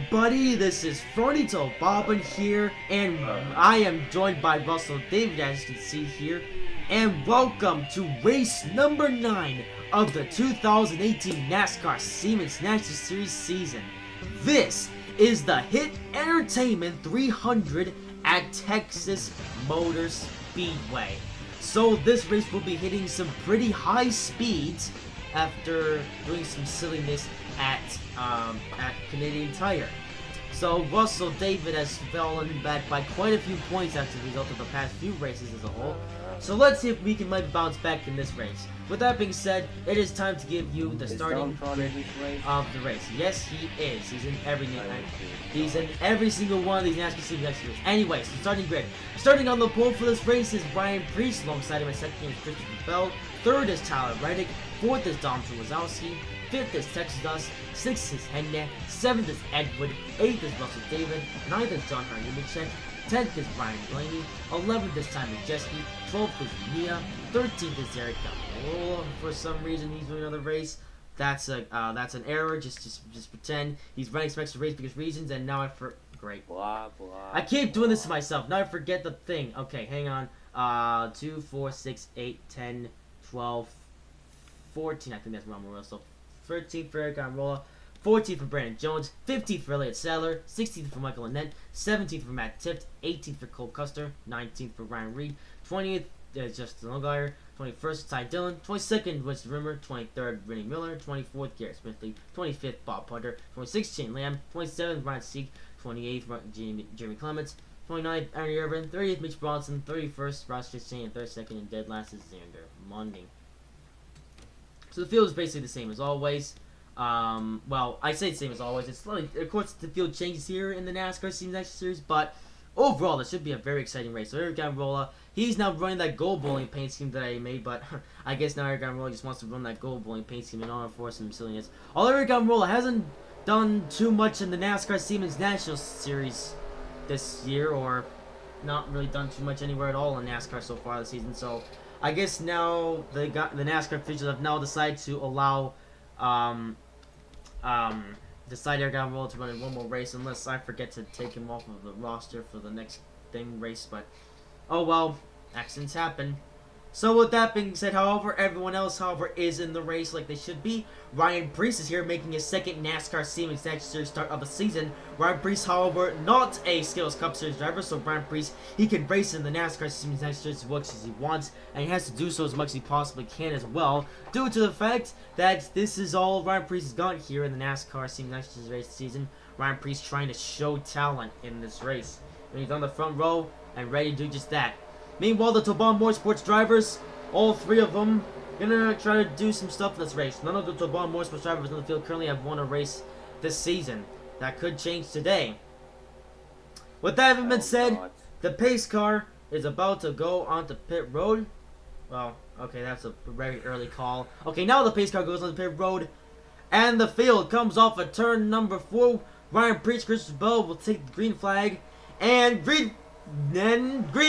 everybody, this is Fronito Bobbin here, and I am joined by Russell David, as you can see here, and welcome to race number 9 of the 2018 NASCAR Siemens National Series season. This is the HiT Entertainment 300 at Texas Motor Speedway. So this race will be hitting some pretty high speeds after doing some silliness at Canadian Tire. So Russell David has fallen back by quite a few points as a result of the past few races as a whole. So let's see if we can maybe bounce back in this race. With that being said, it is time to give you the starting grid of the race. Yes, he is. He's in every single one of these NASCAR Series. Anyways, the starting grid. Starting on the pole for this race is Brian Priest, alongside him in second is Christopher Bell. Third is Tyler Reddick. Fourth is Dom Wazowski. Fifth is Texas Dust. Sixth is Hedna. Seventh is Edward. Eighth is Russell David. Ninth is John Harnumicek. 10th is Brian Blaney. 11th is Simon Jeske. 12th is Mia. 13th is Eric Gamola. For some reason, he's doing another race. That's an error. Just pretend he's running some extra race because reasons. And now great. Blah, blah, I keep doing this to myself. Now I forget the thing. Okay, hang on. 2, 4, 6, 8, 10, 12, 14. I think that's wrong. So 13th for Eric Gamola. 14th for Brandon Jones, 15th for Elliott Sadler, 16th for Michael Annette, 17th for Matt Tift, 18th for Cole Custer, 19th for Ryan Reed, 20th is Justin Allgaier, 21st Ty Dillon, 22nd Winston Rimmer, 23rd Rennie Miller, 24th Garrett Smithley, 25th Bob Punter, 26th Shane Lamb, 27th Ryan Sieg, 28th Jeremy Clements, 29th Aaron Urban, 30th Mitch Bronson, 31st Ross Chastain, and 32nd and dead last is Xander Munding. So the field is basically the same as always. Well, I say the same as always. It's slightly, of course, the field changes here in the NASCAR Siemens National Series, but overall, this should be a very exciting race. So Eric Gamola, he's now running that gold bowling paint scheme that I made, but I guess now Eric Gamola just wants to run that gold bowling paint scheme in order for some silliness. Although Eric Gamola hasn't done too much in the NASCAR Siemens National Series this year, or not really done too much anywhere at all in NASCAR so far this season. So I guess now the NASCAR officials have now decided to allow decide Eric Gamola to run in one more race unless I forget to take him off of the roster for the next race, but oh well, accidents happen. So with that being said, however, everyone else, is in the race like they should be. Ryan Preece is here making his second NASCAR Siemens National Series start of the season. Ryan Preece, however, not a Skills Cup Series driver, so Ryan Preece, he can race in the NASCAR Siemens National Series as much as he wants, and he has to do so as much as he possibly can as well, due to the fact that this is all Ryan Preece has got here in the NASCAR Siemens National Series race season. Ryan Preece trying to show talent in this race, and he's on the front row and ready to do just that. Meanwhile, the Toban Motorsports drivers, all three of them, gonna try to do some stuff in this race. None of the Toban Motorsports drivers in the field currently have won a race this season. That could change today. With that having been said, the pace car is about to go onto pit road. Well, okay, that's a very early call. Okay, now the pace car goes onto pit road, and the field comes off at turn number 4. Ryan Preece, Christopher Bell will take the green flag, and green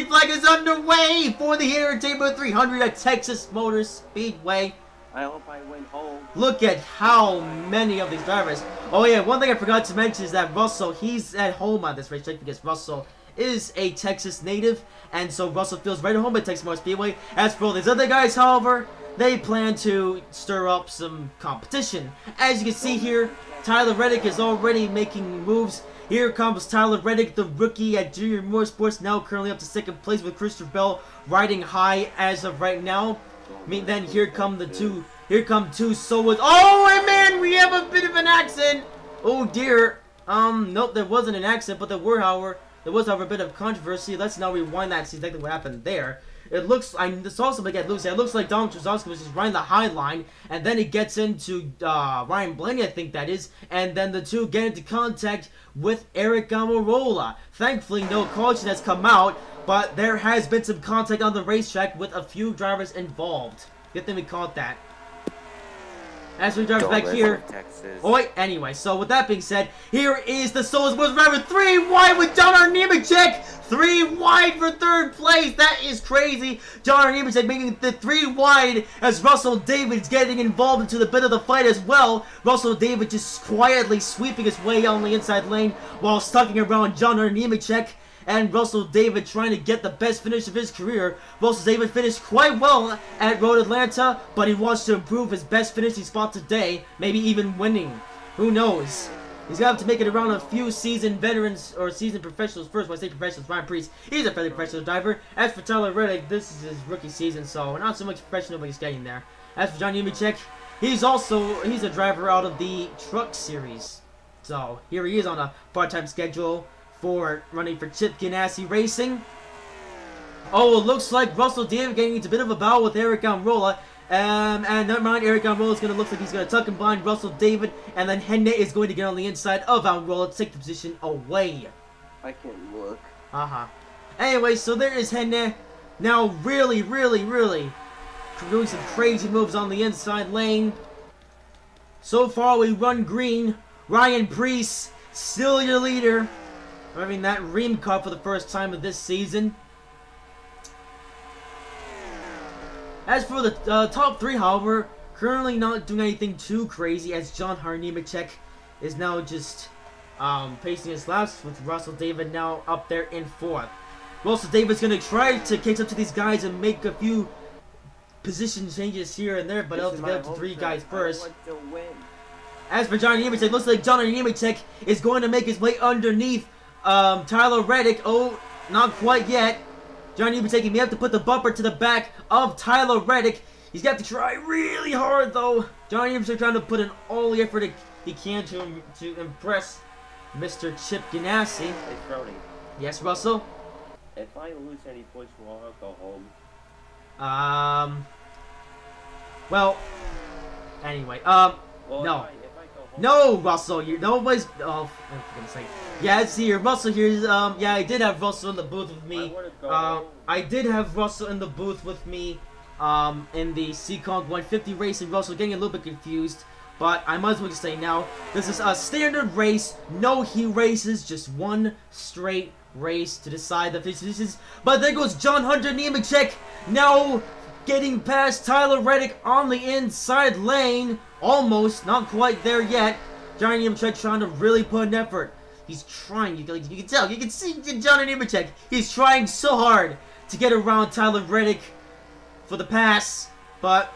flag is underway for the HiT Entertainment 300 at Texas Motor Speedway. I hope I went home. Look at how many of these drivers. Oh yeah, one thing I forgot to mention is that Russell, he's at home on this racetrack because Russell is a Texas native, and so Russell feels right at home at Texas Motor Speedway. As for all these other guys, however, they plan to stir up some competition. As you can see here, Tyler Reddick is already making moves. Here comes Tyler Reddick, the rookie at Junior Motorsports, now currently up to second place with Christopher Bell riding high as of right now. Then here come two Solas. Oh, and man, we have a bit of an accident. Oh dear. Nope, there wasn't an accident, but there was however a bit of controversy. Let's now rewind that and see exactly what happened there. It looks, this also might get loose. It looks like Dom Wazowski was just riding the high line, and then he gets into Ryan Blaney, I think that is, and then the two get into contact with Eric Gamola. Thankfully, no caution has come out, but there has been some contact on the racetrack with a few drivers involved. Good thing we caught that. As we drive back here. Oh wait, anyway, so with that being said, here is the Solo Sports driver 3 wide with John Nemechek. 3 wide for third place. That is crazy. John Nemechek making the 3 wide as Russell David's getting involved into the bit of the fight as well. Russell David just quietly sweeping his way on the inside lane while stalking around John Nemechek. And Russell David trying to get the best finish of his career. Russell David finished quite well at Road Atlanta, but he wants to improve his best finishing spot today, maybe even winning. Who knows? He's going to have to make it around a few seasoned veterans or seasoned professionals first. When I say professionals, Ryan Preece, he's a fairly professional driver. As for Tyler Reddick, this is his rookie season, so not so much professional, but he's getting there. As for John Nemechek, he's a driver out of the Truck Series. So here he is on a part-time schedule for running for Chip Ganassi Racing. Oh, it looks like Russell David getting into a bit of a battle with Eric Almirola. And never mind, Eric Almirola is going to look like he's going to tuck and bind Russell David, and then Henne is going to get on the inside of Almirola to take the position away. I can't look. Anyway, so there is Henne. Now really doing some crazy moves on the inside lane. So far we run green. Ryan Preece, still your leader. Having that Ream Cup for the first time of this season. As for the top 3, however, currently not doing anything too crazy as John Nemechek is now just pacing his laps with Russell David now up there in 4th. Russell David's going to try to catch up to these guys and make a few position changes here and there, but he'll have to get up to 3 guys first. As for John Nemechek, looks like John Nemechek is going to make his way underneath Tyler Reddick. Oh, not quite yet. John Nemechek may have to put the bumper to the back of Tyler Reddick. He's got to try really hard though. John Nemechek trying to put in all the effort he can to impress Mr. Chip Ganassi. Hey, Brody. Yes, Russell? If I lose any points, will I go home? Well, anyway, well, no. If I go home, No, Russell, nobody's, oh, for goodness sake. Yeah, see here, Russell here, yeah, I did have Russell in the booth with me. I did have Russell in the booth with me, in the Seacon 150 race, and Russell getting a little bit confused. But I might as well just say now, this is a standard race, no heat races, just one straight race to decide the positions. But there goes John Nemechek, now getting past Tyler Reddick on the inside lane. Almost, not quite there yet. John Nemechek trying to really put an effort. He's trying, you can tell, you can see John Nemechek. He's trying so hard to get around Tyler Reddick for the pass, but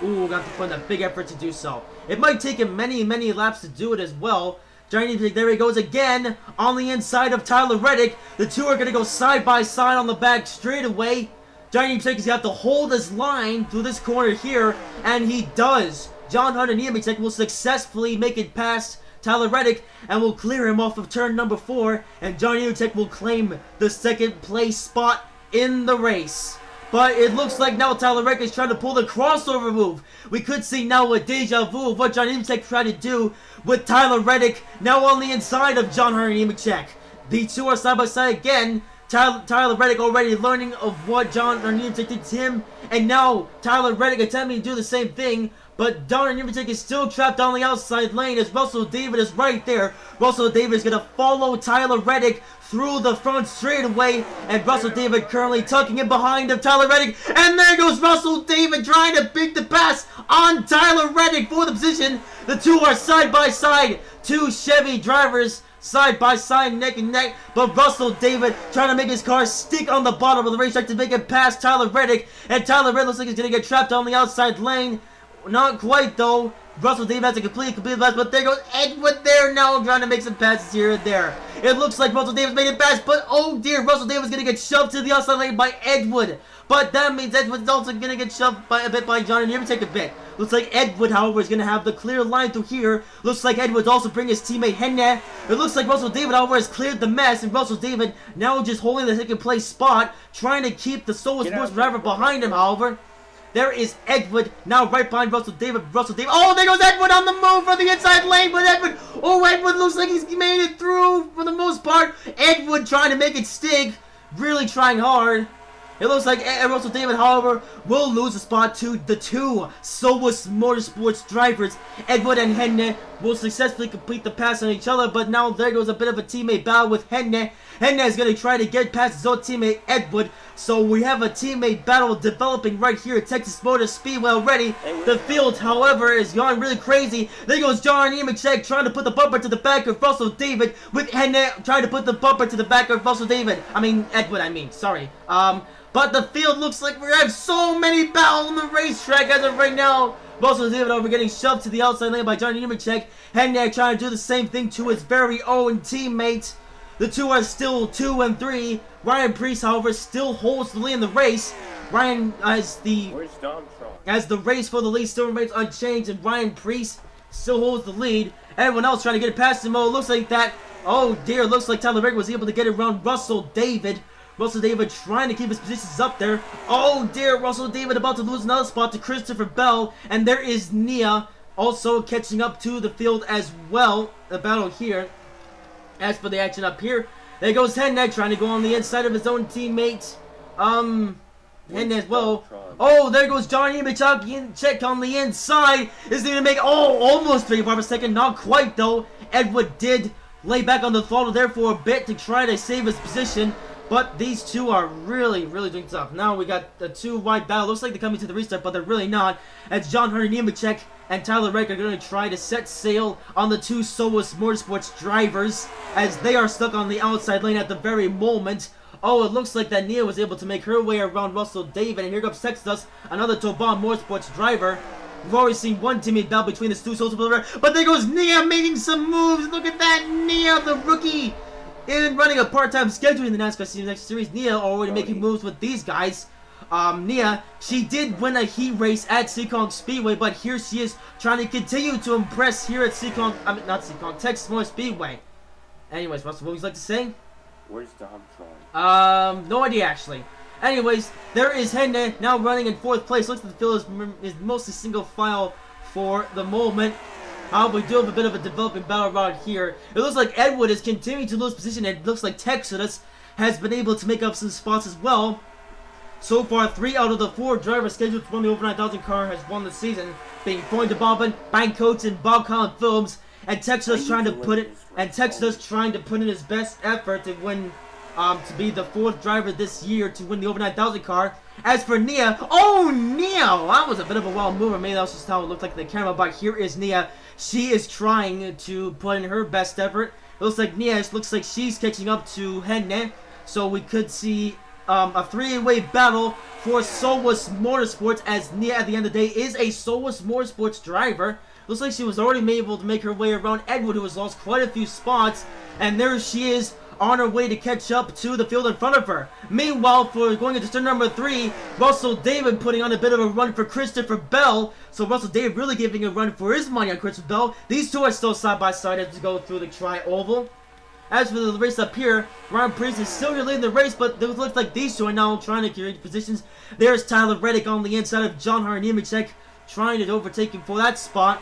ooh, got to put in a big effort to do so. It might take him many laps to do it as well. John Nemechek, there he goes again on the inside of Tyler Reddick. The two are going to go side by side on the back straightaway. John Nemechek has got to hold his line through this corner here, and he does. John Nemechek will successfully make it past Tyler Reddick and will clear him off of turn number 4, and John Nemechek will claim the 2nd place spot in the race. But it looks like now Tyler Reddick is trying to pull the crossover move. We could see now a deja vu of what John Nemechek tried to do with Tyler Reddick now on the inside of John Nemechek. The two are side by side again. Tyler Reddick already learning of what John Nemechek did to him, and now Tyler Reddick attempting to do the same thing. But John Nemechek is still trapped on the outside lane as Russell David is right there. Russell David is going to follow Tyler Reddick through the front straightaway, and Russell David currently tucking in behind of Tyler Reddick. And there goes Russell David trying to beat the pass on Tyler Reddick for the position. The two are side by side. Two Chevy drivers side by side, neck and neck, but Russell David trying to make his car stick on the bottom of the racetrack to make it past Tyler Reddick, and Tyler Reddick looks like he's going to get trapped on the outside lane. Not quite though. Russell David has a complete pass, but there goes Edward there now trying to make some passes here and there. It looks like Russell Davis made it past, but oh dear, Russell Davis is going to get shoved to the outside lane by Edward. But that means Edward's also going to get shoved by a bit by John Nemechek a bit. Looks like Edward, however, is going to have the clear line through here. Looks like Edward's also bringing his teammate Henne. It looks like Russell David, however, has cleared the mess, and Russell David now just holding the 2nd place spot, trying to keep the Solo Sports driver behind him, however. There is Edward now right behind Russell David. Oh, there goes Edward on the move for the inside lane, but Edward looks like he's made it through for the most part. Edward trying to make it stick, really trying hard. It looks like Russell David, however, will lose a spot to the two Solus Motorsports drivers. Edward and Henne will successfully complete the pass on each other, but now there goes a bit of a teammate battle with Henne. Henne is going to try to get past his own teammate Edward, so we have a teammate battle developing right here at Texas Motor Speedway already. The field, however, is going really crazy. There goes John Nemechek trying to put the bumper to the back of Russell David, with Henne trying to put the bumper to the back of Russell David. Edward, sorry. But the field looks like we have so many battles on the racetrack as of right now. Russell David over getting shoved to the outside lane by Johnny Nemechek. Henne trying to do the same thing to his very own teammate. The two are still 2 and 3. Ryan Preece, however, still holds the lead in the race. Ryan, as the race for the lead still remains unchanged, and Ryan Preece still holds the lead. Everyone else trying to get it past him. Oh, it looks like that. Oh dear, looks like Tyler Reddick was able to get it around Russell David. Russell David trying to keep his positions up there. Oh dear, Russell David about to lose another spot to Christopher Bell. And there is Nia also catching up to the field as well. The battle here. As for the action up here, there goes Henne trying to go on the inside of his own teammate. Henne as well. Oh, there goes Johnny Nemechek. Check on the inside. Is he going to make, almost 3 for a second. Not quite though. Edward did lay back on the throttle there for a bit to try to save his position. But these two are really doing tough. Now we got the two wide battle. Looks like they're coming to the restart, but they're really not. As John Hunter Nemechek and Tyler Reddick are going to try to set sail on the two Solus Motorsports drivers, as they are stuck on the outside lane at the very moment. Oh, it looks like that Nia was able to make her way around Russell David. And here comes Texas, another Toban Motorsports driver. We've already seen one teammate battle between the two Solus Motorsports, but there goes Nia making some moves. Look at that, Nia, the rookie. In running a part-time schedule in the NASCAR Series, Nia already making moves with these guys. Nia, she did win a heat race at Seekonk Speedway, but here she is trying to continue to impress here at Texas Motor Speedway. Anyways, Russell, what would you like to say? Where's Domtron? No idea actually. Anyways, there is Henne now running in 4th place. Looks like the field is mostly single file for the moment. We do have a bit of a developing battle around here. It looks like Edward is continuing to lose position, and it looks like Texas has been able to make up some spots as well. So far, 3 out of the 4 drivers scheduled to run the over 9000 car has won the season, being Freund de Bobbin, Bank Coates, and Bob Collin Films. And Texas trying to put in his best effort to win, to be the 4th driver this year to win the over 9000 car. As for Nia, that was a bit of a wild mover. Maybe that was just how it looked like in the camera, but here is Nia. She is trying to put in her best effort. It looks like Nia looks like she's catching up to Henne, so we could see a 3-way battle for Solus Motorsports, as Nia at the end of the day is a Solus Motorsports driver. Looks like she was already able to make her way around Edward, who has lost quite a few spots, and there she is on her way to catch up to the field in front of her. Meanwhile, for going into turn number 3, Russell David putting on a bit of a run for Christopher Bell. So Russell David really giving a run for his money on Christopher Bell. These two are still side by side as we go through the tri-oval. As for the race up here, Ryan Preece is still leading the race, but it looks like these two are now trying to create positions. There's Tyler Reddick on the inside of John Hunter Nemechek, trying to overtake him for that spot.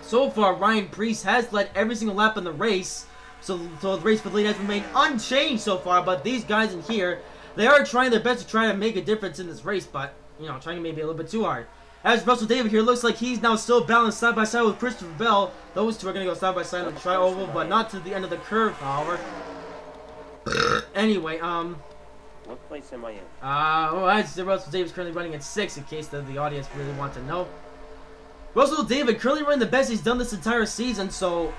So far, Ryan Preece has led every single lap in the race. So the race for the lead has remained unchanged so far, but these guys in here, they are trying their best to try to make a difference in this race, but, trying maybe a little bit too hard. As Russell David here, looks like he's now still balanced side by side with Christopher Bell. Those two are going to go side by side on the tri-oval, but not to the end of the curve, however. Anyway, what place am I in? Russell David's currently running at 6, in case the audience really want to know. Russell David currently running the best he's done this entire season, so,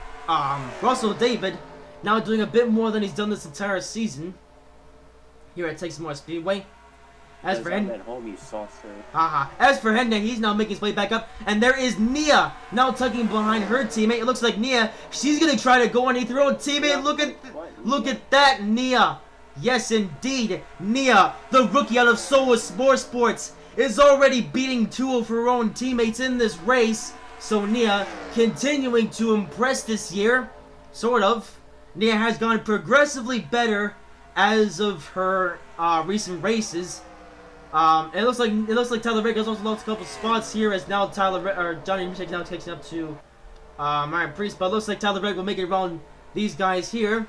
Russell David now doing a bit more than he's done this entire season here at Texas Motor Speedway. As for Henne, he's now making his way back up, and there is Nia now tugging behind her teammate. It looks like Nia, she's gonna try to go underneath her own teammate. Look at that, Nia. Yes, indeed, Nia, the rookie out of Solus Motorsports, is already beating 2 of her own teammates in this race. So Nia continuing to impress this year, sort of. Nia has gone progressively better as of her recent races. It looks like Tyler Reddick has also lost a couple spots here, as now Johnny Nemechek now catching up to Ryan Preece, but it looks like Tyler Reddick will make it around these guys here.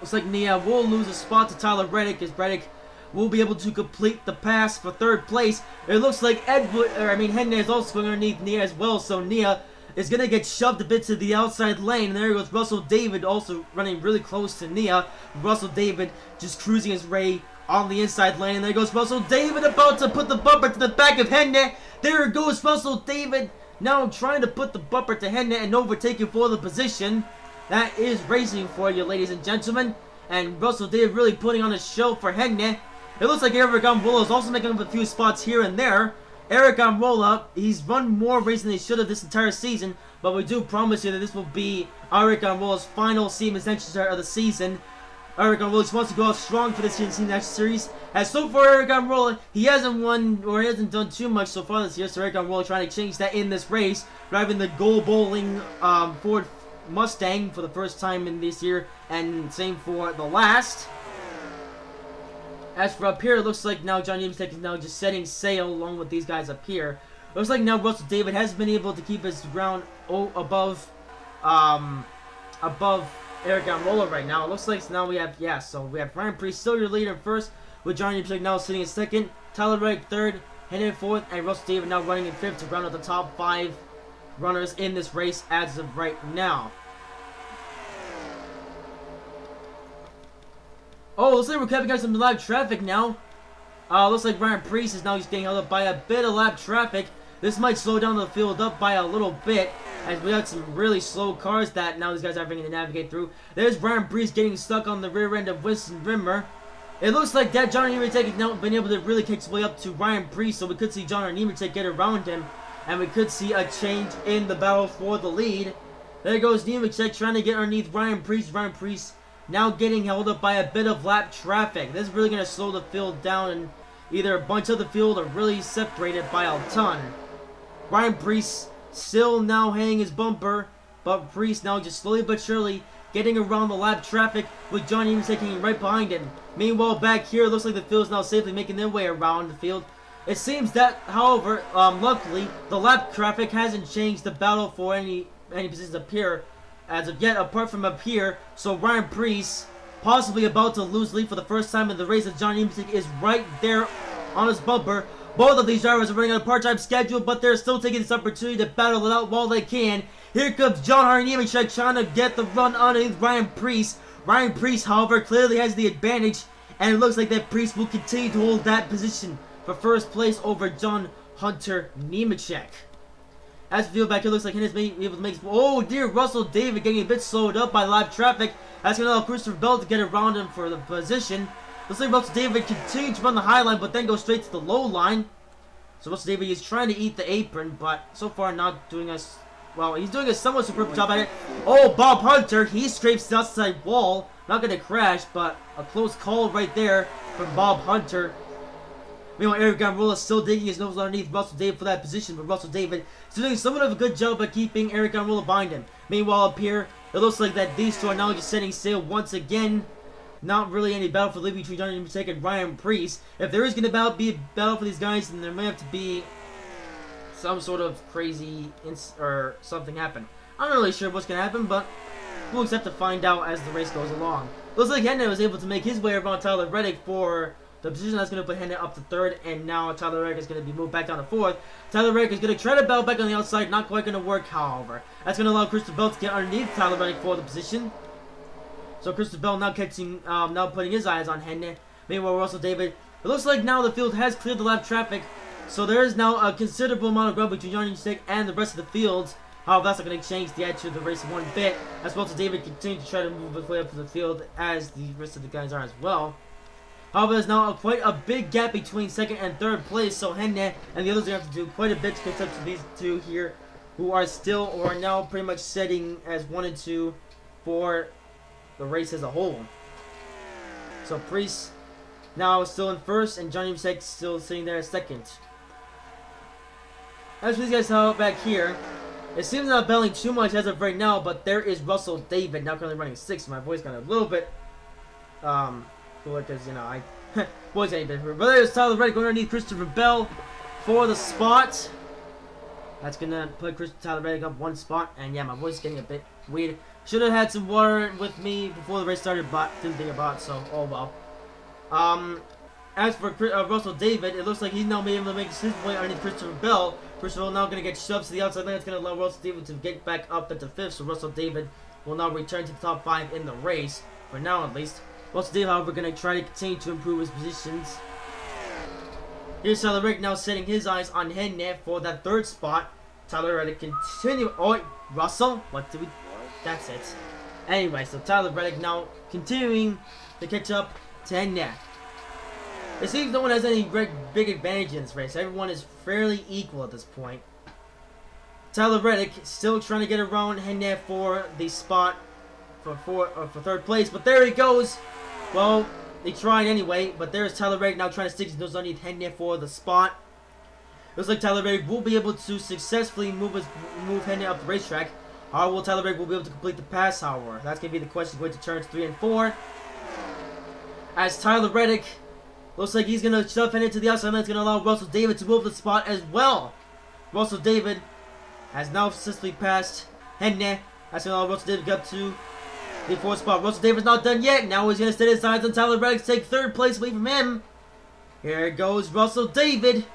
Looks like Nia will lose a spot to Tyler Reddick, as Reddick will be able to complete the pass for third place. It looks like Henry is also going underneath Nia as well, so Nia is going to get shoved a bit to the outside lane. And there goes Russell David also running really close to Nia. Russell David just cruising his way on the inside lane. And there goes Russell David about to put the bumper to the back of Henry. There goes Russell David now trying to put the bumper to Henry and overtaking for the position. That is racing for you, ladies and gentlemen. And Russell David really putting on a show for Henry. It looks like Eric Almirola is also making up a few spots here and there. Eric Almirola, he's run more races than he should have this entire season, but we do promise you that this will be Eric Almirola's final Siemens National of the season. Eric Almirola wants to go out strong for this Siemens National Series. As so far, Eric Almirola, he hasn't won or he hasn't done too much so far this year, so Eric Almirola trying to change that in this race, driving the goal bowling Ford Mustang for the first time in this year, and same for the last. As for up here, it looks like now John Nemechek is now just setting sail along with these guys up here. Looks like now Russell David has been able to keep his ground above Eric Almirola right now. It looks like now we have, so we have Ryan Preece still your leader first, with John Nemechek now sitting in second, Tyler Reddick third, Henry fourth, and Russell David now running in fifth to round out the top 5 runners in this race as of right now. Oh, looks like we're coming out some live traffic now. Looks like Ryan Preece is now just getting held up by a bit of lap traffic. This might slow down the field up by a little bit, as we got some really slow cars that now these guys are having to navigate through. There's Ryan Preece getting stuck on the rear end of Winston Rimmer. It looks like that John Nemechek has now been able to really kick his way up to Ryan Preece, so we could see John Nemechek get around him, and we could see a change in the battle for the lead. There goes Nemechek trying to get underneath Ryan Preece. Ryan Preece now getting held up by a bit of lap traffic. This is really going to slow the field down, and either a bunch of the field or really separate it by a ton. Ryan Preece still now hanging his bumper, but Preece now just slowly but surely getting around the lap traffic, with John Nemechek taking right behind him. Meanwhile, back here, it looks like the field is now safely making their way around the field. It seems that, however, luckily, the lap traffic hasn't changed the battle for any positions up here as of yet, apart from up here. So Ryan Preece possibly about to lose lead for the first time in the race, as John Nemechek is right there on his bumper. Both of these drivers are running on a part-time schedule, but they're still taking this opportunity to battle it out while they can. Here comes John Nemechek trying to get the run underneath Ryan Preece. Ryan Preece, however, clearly has the advantage, and it looks like that Preece will continue to hold that position for first place over John Hunter Nemechek. As the field back here, looks like Henry's able to make... Oh dear, Russell David getting a bit slowed up by live traffic. That's going to allow Christopher Bell to get around him for the position. Looks like Russell David continues to run the high line, but then goes straight to the low line. So Russell David is trying to eat the apron, but so far not doing as... Well, he's doing a somewhat superb job at it. Oh, Bob Hunter, he scrapes the outside wall. Not going to crash, but a close call right there from Bob Hunter. Meanwhile, Eric Almirola still digging his nose underneath Russell David for that position, but Russell David is doing somewhat of a good job at keeping Eric Almirola behind him. Meanwhile, up here, it looks like that these two are now just setting sail once again. Not really any battle for the lead between John Nemechek and Ryan Preece. If there is going to be a battle for these guys, then there may have to be some sort of crazy or something happen. I'm not really sure what's going to happen, but we'll just have to find out as the race goes along. Looks like Henry was able to make his way around Tyler Reddick for the position that's going to put Henry up to third, and now Tyler Reddick is going to be moved back down to fourth. Tyler Reddick is going to try to battle back on the outside, not quite going to work, however. That's going to allow Christopher Bell to get underneath Tyler Reddick for the position. So Christopher Bell now now putting his eyes on Henry. Meanwhile, Russell David, it looks like now the field has cleared the lap traffic, so there is now a considerable amount of ground between John Nemechek and the rest of the field. However, that's not going to change the attitude of the race one bit, as Russell David continues to try to move his way up to the field as the rest of the guys are as well. However, there's now quite a big gap between second and third place, so Henry and the others are going to have to do quite a bit to catch up to these two here, who are still or are now pretty much setting as 1 and 2 for the race as a whole. So Preece now still in first, and John Nemechek still sitting there in second. As for these guys out back here, it seems not battling too much as of right now, but there is Russell David now currently running 6th. My voice got a little bit cooler because, you know, I voice ain't different. But there's Tyler Reddick going underneath Christopher Bell for the spot. That's gonna put Tyler Reddick up 1 spot, and yeah, my voice is getting a bit weird. Should have had some water with me before the race started, but didn't think about it, so oh well. as for Russell David, it looks like he's now able to make his way underneath Christopher Bell. Christopher Bell now going to get shoved to the outside lane. It's going to allow Russell David to get back up into 5th. So Russell David will now return to the top 5 in the race, for now at least. Russell David, however, going to try to continue to improve his positions. Here's Tyler Reddick now setting his eyes on Hennet for that 3rd spot. Tyler Reddick continue. Oh, Russell? What did we? That's it. Anyway, so Tyler Reddick now continuing to catch up to Hennet. It seems no one has any big advantage in this race. Everyone is fairly equal at this point. Tyler Reddick still trying to get around Hennet for the spot for 3rd place, but there he goes. Well, they tried anyway, but there's Tyler Reddick now trying to stick his nose underneath Hennet for the spot. Looks like Tyler Reddick will be able to successfully move Hennet up the racetrack. How will Tyler Reddick will be able to complete the pass, however? That's going to be the question going to turns 3 and 4. As Tyler Reddick looks like he's going to shove Hennet to the outside, and that's going to allow Russell David to move the spot as well. Russell David has now successfully passed Hennet. That's going to allow Russell David to get up to the 4th spot. Russell David's not done yet. Now he's going to set his eyes on Tyler Reddick to take 3rd place away from him. Here goes Russell David,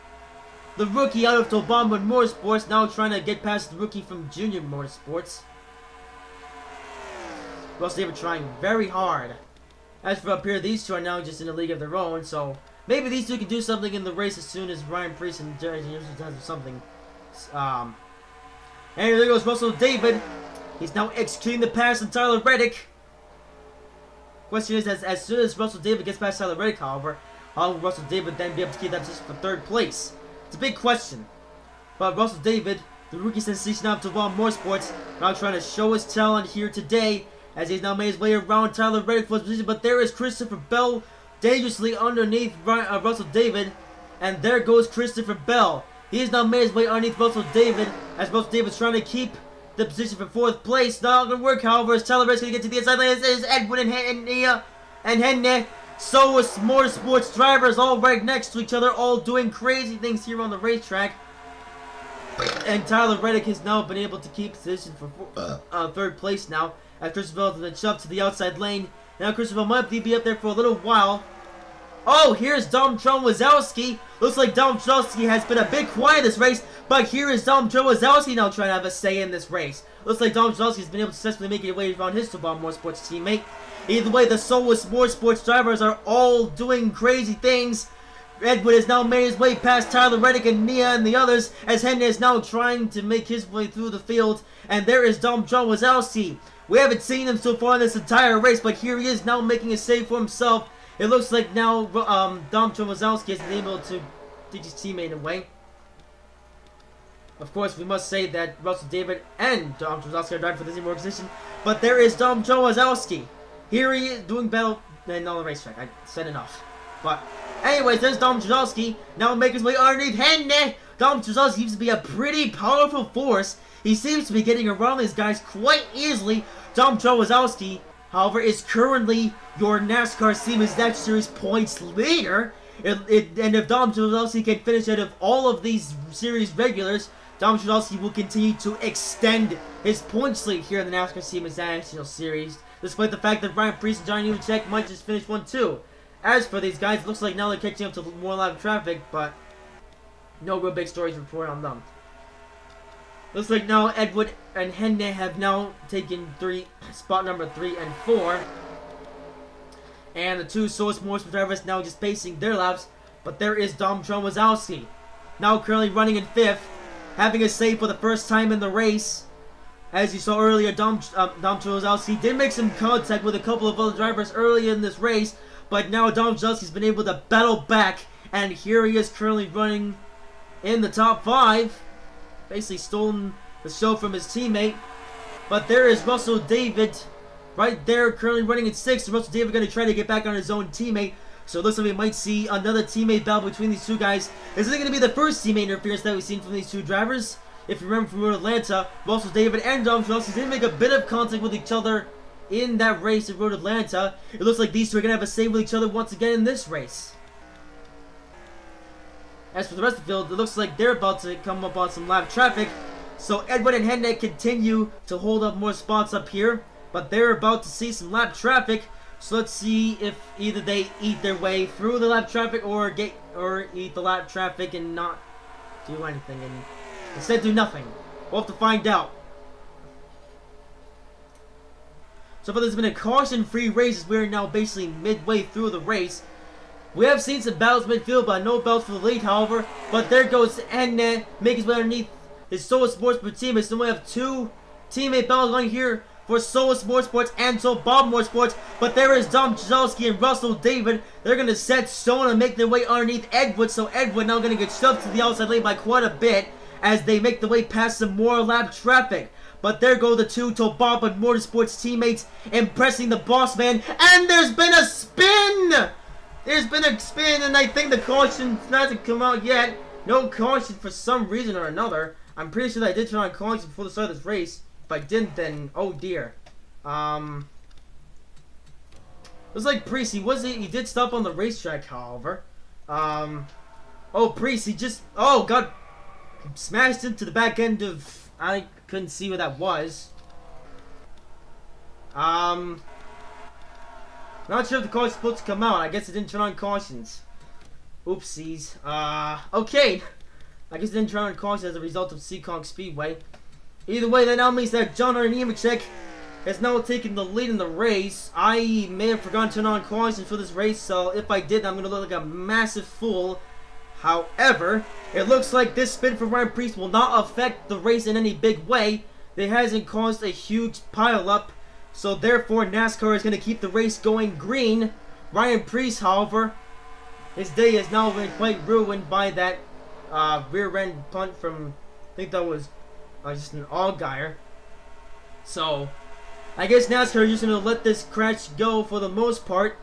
the rookie out of Tobamba Motorsports, now trying to get past the rookie from Junior Motorsports. Russell David trying very hard. As for up here, these two are now just in a league of their own, so maybe these two can do something in the race as soon as Ryan Priest and Jerry does something. And there goes Russell David. He's now executing the pass on Tyler Reddick. Question is, as soon as Russell David gets past Tyler Reddick, however, how will Russell David then be able to keep that position for 3rd place? It's a big question. But Russell David, the rookie sensation out of Tobamba Motorsports, now trying to show his talent here today, as he's now made his way around Tyler Reddick for his position. But there is Christopher Bell dangerously underneath Russell David. And there goes Christopher Bell. He has now made his way underneath Russell David, as Russell David's trying to keep the position for 4th place. Not going to work, however, as Tyler Reddick's going to get to the inside lane. This is Edwin and Hennet. So is motorsports drivers all right next to each other, all doing crazy things here on the racetrack. And Tyler Reddick has now been able to keep position for 3rd place now, as Christopher Bell has been shoved to the outside lane. Now Christopher Bell might be up there for a little while. Oh, here's Dom Wazowski. Looks like Dom Wazowski has been a bit quiet this race, but here is Dom Wazowski now trying to have a say in this race. Looks like Dom Wazowski has been able to successfully make his way around his Tobamba Motorsports teammate. Either way, the Soulless Motorsports drivers are all doing crazy things. Edwin has now made his way past Tyler Reddick and Nia and the others, as Hennet is now trying to make his way through the field. And there is Dom Wazowski. We haven't seen him so far in this entire race, but here he is now making a save for himself. It looks like now Dom Wazowski has been able to teach his teammate away. Of course, we must say that Russell David and Dom Wazowski are driving for the same organization, but there is Dom Wazowski. Here he is doing battle and on the racetrack. I said enough. But anyways, there's Dom Wazowski now making his way underneath Hennet. Dom Wazowski seems to be a pretty powerful force. He seems to be getting around these guys quite easily. Dom Wazowski, however, is currently your NASCAR Siemens Next Series points leader. And if Dom Wazowski can finish out of all of these series regulars, Dom Wazowski will continue to extend his points lead here in the NASCAR Siemens National Series, despite the fact that Ryan Priest and Johnny Nemechek might just finish 1-2. As for these guys, it looks like now they're catching up to more live traffic, but no real big stories to report on them. Looks like now Edward and Hennet have now taken spot number 3 and 4. And the two Source Motorsports drivers now just pacing their laps. But there is Dom Wazowski, now currently running in 5th, having a save for the first time in the race. As you saw earlier, Dom Wazowski did make some contact with a couple of other drivers early in this race, but now Dom Wazowski's been able to battle back, and here he is currently running in the top 5. Basically stolen the show from his teammate. But there is Russell David right there currently running in 6th. Russell David going to try to get back on his own teammate. So it looks like we might see another teammate battle between these two guys. This isn't going to be the first teammate interference that we've seen from these two drivers. If you remember from Atlanta, Russell David and Dom Wazowski did make a bit of contact with each other in that race at Road Atlanta. It looks like these two are going to have a save with each other once again in this race. As for the rest of the field, it looks like they're about to come up on some lap traffic. So Edwin and Hennet continue to hold up more spots up here, but they're about to see some lap traffic. So let's see if either they eat their way through the lap traffic or eat the lap traffic and not do anything and instead do nothing. We'll have to find out. So far, there's been a caution-free race as we're now basically midway through the race. We have seen some battles midfield, but no belts for the lead, however. But there goes Enna, making his way underneath his Solar Sports teammate. So we have two teammate battles going here for Solar Sports and so Bob Motorsports. But there is Dom Chzalski and Russell David. They're going to set stone and make their way underneath Edward. So Edward now going to get shoved to the outside lane by quite a bit as they make their way past some more lap traffic. But there go the two Tobaba Motorsports teammates impressing the boss man. And there's been a spin! There's been a spin, and I think the caution hasn't come out yet. No caution for some reason or another. I'm pretty sure that I did turn on caution before the start of this race. If I didn't, then oh dear. Looks like Priest. He did stop on the racetrack, however. Oh Priest, he just got smashed into the back end of. I couldn't see what that was. Not sure if the caution's supposed to come out. I guess it didn't turn on cautions. Oopsies. Okay. I guess it didn't turn on cautions as a result of Seekonk Speedway. Either way, that now means that John Nemechek has now taken the lead in the race. I may have forgotten to turn on cautions for this race, so if I did, I'm going to look like a massive fool. However, it looks like this spin for Ryan Priest will not affect the race in any big way. It hasn't caused a huge pile-up. So therefore, NASCAR is going to keep the race going green. Ryan Priest, however, his day has now been quite ruined by that rear end punt from, I think that was just an Allgaier. So, I guess NASCAR is just going to let this crash go for the most part.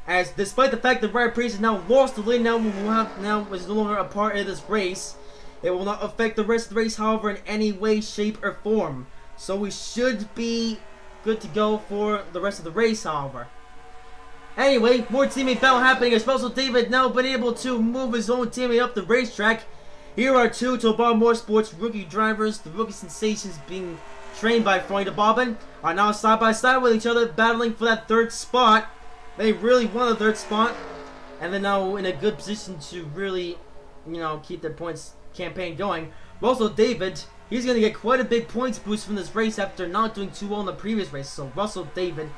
As despite the fact that Ryan Priest has now lost the lead, now is no longer a part of this race. It will not affect the rest of the race, however, in any way, shape, or form. So we should be good to go for the rest of the race, however. Anyway, more teammate battle happening as Russell David now been able to move his own teammate up the racetrack. Here are two Tobar Motorsports rookie drivers. The rookie sensations being trained by Freund Bobbin are now side by side with each other, battling for that third spot. They really won the third spot, and they're now in a good position to really, keep their points campaign going. Russell David, he's going to get quite a big points boost from this race after not doing too well in the previous race. So Russell David,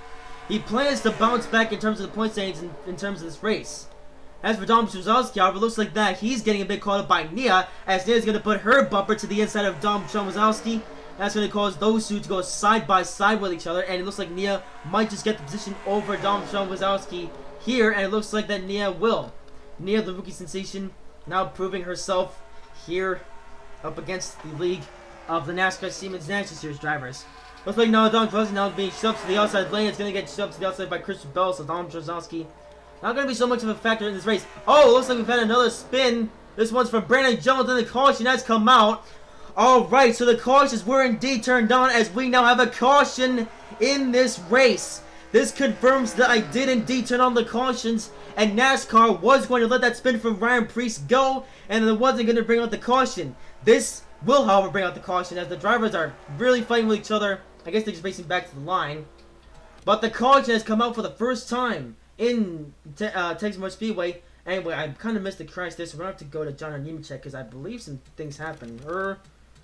he plans to bounce back in terms of the point standings in terms of this race. As for Dom Chzalski, however, it looks like that he's getting a bit caught up by Nia, as Nia's going to put her bumper to the inside of Dom Chzalski. That's going to cause those two to go side by side with each other, and it looks like Nia might just get the position over Dom Chzalski here, and it looks like that Nia will. Nia, the rookie sensation, now proving herself here up against the league of the NASCAR Siemens National Series drivers. Looks like now Dom Chzalski now being shoved to the outside lane. It's going to get shoved to the outside by Christian Bell, so Dom Chzalski not going to be so much of a factor in this race. Oh, it looks like we've had another spin. This one's from Brandon Jones, and the caution has come out. Alright, so the cautions were indeed turned on as we now have a caution in this race. This confirms that I did indeed turn on the cautions, and NASCAR was going to let that spin from Ryan Priest go, and it wasn't going to bring out the caution. This will, however, bring out the caution as the drivers are really fighting with each other. I guess they're just racing back to the line. But the caution has come out for the first time in Texas Motor Speedway. Anyway, I kind of missed the crash there, so we're going to have to go to John Nemechek because I believe some things happened.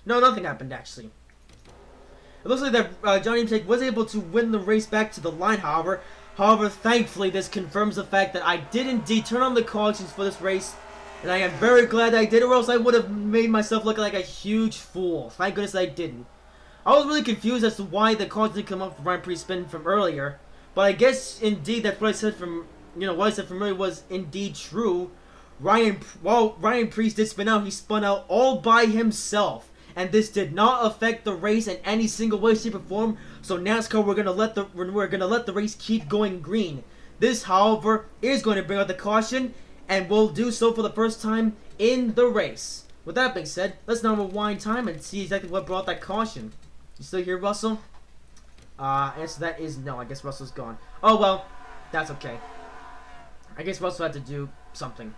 No, nothing happened, actually. It looks like that John Nemechek was able to win the race back to the line, however. However, thankfully, this confirms the fact that I did indeed turn on the cautions for this race. And I am very glad I did, or else I would have made myself look like a huge fool. Thank goodness I didn't. I was really confused as to why the cautions didn't come up for Ryan Priest spin from earlier. But I guess, indeed, that's what I said from, what I said from earlier was indeed true. Ryan Priest did spin out. He spun out all by himself. And this did not affect the race in any single way, shape, or form. So NASCAR, we're gonna let the race keep going green. This, however, is going to bring out the caution, and will do so for the first time in the race. With that being said, let's now rewind time and see exactly what brought that caution. You still here, Russell? Answer to that is no. I guess Russell's gone. Oh well, that's okay. I guess Russell had to do something.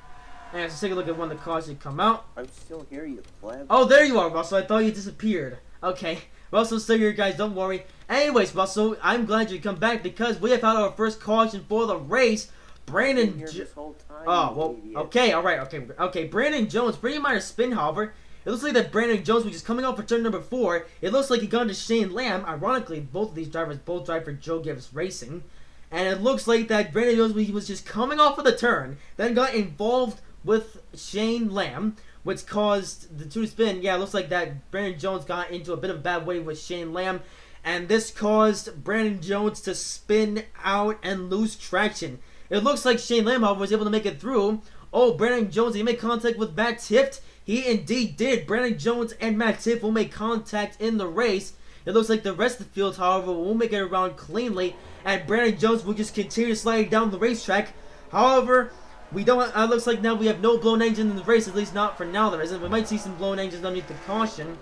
And let's take a look at when the caution come out. I'm still here, you pleb. Oh, there you are, Russell. I thought you disappeared. Okay, Russell's still here, guys. Don't worry. Anyways, Russell, I'm glad you come back because we have had our first caution for the race. Brandon. This whole time, oh well. Okay. All right. Okay. Brandon Jones, pretty minor spin, however. It looks like that Brandon Jones, which is coming out for turn number 4, it looks like he got into Shane Lamb. Ironically, both of these drivers both drive for Joe Gibbs Racing. And it looks like that Brandon Jones, he was just coming off of the turn, then got involved with Shane Lamb, which caused the 2 to spin. Yeah, it looks like that Brandon Jones got into a bit of a bad way with Shane Lamb. And this caused Brandon Jones to spin out and lose traction. It looks like Shane Lamb, however, was able to make it through. Oh, Brandon Jones, he made contact with Matt Tifft. He indeed did. Brandon Jones and Matt Tifft will make contact in the race. It looks like the rest of the field, however, will make it around cleanly. And Brandon Jones will just continue sliding down the racetrack. However, we don't. Looks like now we have no blown engine in the race, at least not for now. There isn't. We might see some blown engines underneath the caution.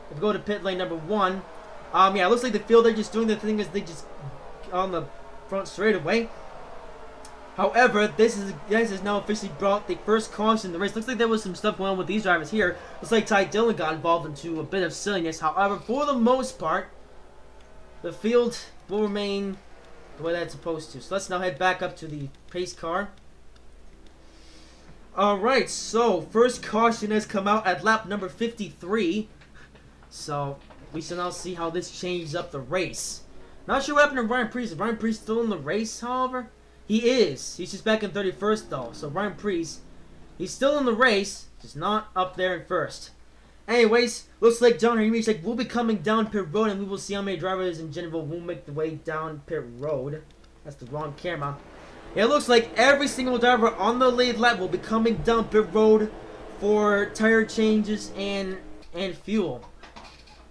If we go to pit lane number 1. Yeah, it looks like the field, they're just doing the thing as they just on the front straightaway. However, this is now officially brought the first caution in the race. Looks like there was some stuff going on with these drivers here. Looks like Ty Dillon got involved into a bit of silliness. However, for the most part, the field will remain the way that's supposed to. So let's now head back up to the pace car. Alright, so first caution has come out at lap number 53. So we shall now see how this changes up the race. Not sure what happened to Ryan Preece. Is Ryan Preece still in the race, however? He is. He's just back in 31st, though. So Ryan Preece, he's still in the race, just not up there in first. Anyways, looks like John Henry will be coming down pit road, and we will see how many drivers in general will make the way down pit road. That's the wrong camera. It looks like every single driver on the lead lap will be coming down pit road for tire changes and fuel.